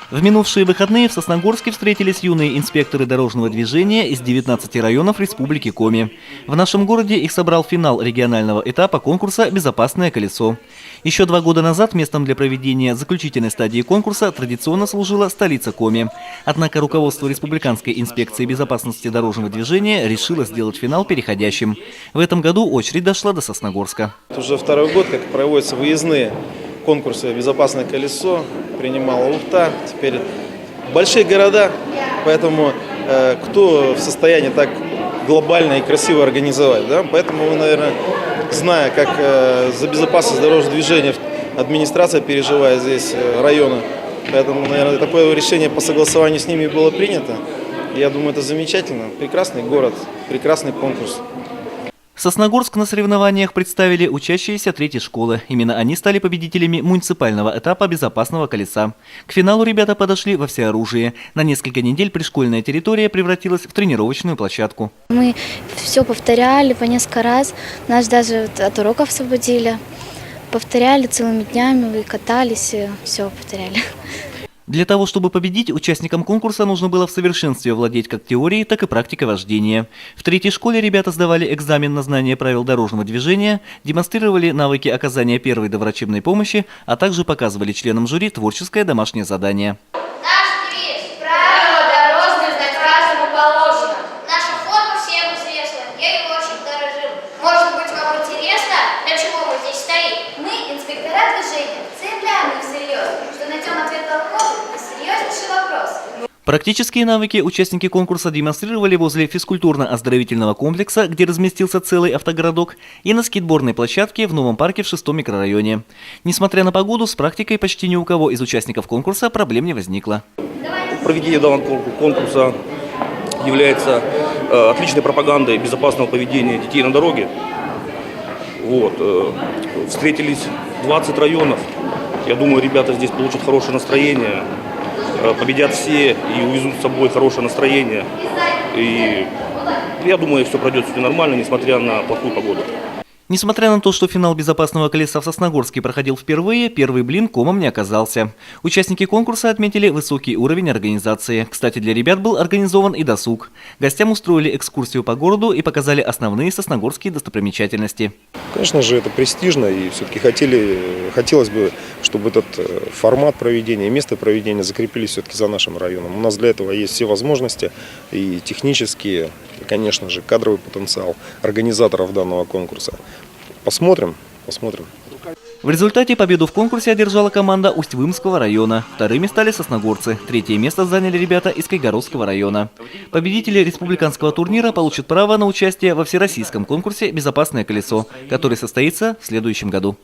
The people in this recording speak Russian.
В минувшие выходные в Сосногорске встретились юные инспекторы дорожного движения из 19 районов Республики Коми. В нашем городе их собрал финал регионального этапа конкурса «Безопасное колесо». Еще 2 года назад местом для проведения заключительной стадии конкурса традиционно служила столица Коми. Однако руководство Республиканской инспекции безопасности дорожного движения решило сделать финал переходящим. В этом году очередь дошла до Сосногорска. Это уже 2-й год, как проводятся выездные конкурсы «Безопасное колесо», принимала Ухта, теперь большие города, поэтому кто в состоянии так глобально и красиво организовать, да? Поэтому мы, наверное, зная, как за безопасность дорожного движения администрация переживает здесь района, поэтому, наверное, такое решение по согласованию с ними было принято. Я думаю, это замечательно. Прекрасный город, прекрасный конкурс. Сосногорск на соревнованиях представили учащиеся 3-й школы. Именно они стали победителями муниципального этапа безопасного колеса. К финалу ребята подошли во всеоружии. На несколько недель пришкольная территория превратилась в тренировочную площадку. Мы все повторяли по несколько раз. Нас даже от уроков освободили. Повторяли целыми днями, катались, все повторяли. Для того, чтобы победить, участникам конкурса нужно было в совершенстве владеть как теорией, так и практикой вождения. В 3-й школе ребята сдавали экзамен на знание правил дорожного движения, демонстрировали навыки оказания первой доврачебной помощи, а также показывали членам жюри творческое домашнее задание. Наш девиз – правила дорожные знать каждому положено. Наша форма всем известна, я ее очень дорожим. Может быть, вам интересно, для чего мы здесь стоим? Мы, инспектора движения, заявляем их всерьез, что найдем ответ толковый на серьезнейший вопрос. Практические навыки участники конкурса демонстрировали возле физкультурно-оздоровительного комплекса, где разместился целый автогородок, и на скейтбордной площадке в новом парке в 6-м микрорайоне. Несмотря на погоду, с практикой почти ни у кого из участников конкурса проблем не возникло. Проведение данного конкурса является отличной пропагандой безопасного поведения детей на дороге. Встретились 20 районов. Я думаю, ребята здесь получат хорошее настроение, победят все и увезут с собой хорошее настроение. И я думаю, все пройдет все нормально, несмотря на плохую погоду. Несмотря на то, что финал безопасного колеса в Сосногорске проходил впервые, первый блин комом не оказался. Участники конкурса отметили высокий уровень организации. Кстати, для ребят был организован и досуг. Гостям устроили экскурсию по городу и показали основные сосногорские достопримечательности. Конечно же, это престижно, и все-таки хотелось бы, чтобы этот формат проведения, место проведения закрепились все-таки за нашим районом. У нас для этого есть все возможности, и технические, и, конечно же, кадровый потенциал организаторов данного конкурса. Посмотрим. В результате победу в конкурсе одержала команда Усть-Вымского района. Вторыми стали сосногорцы. 3-е место заняли ребята из Кайгородского района. Победители республиканского турнира получат право на участие во всероссийском конкурсе «Безопасное колесо», который состоится в следующем году.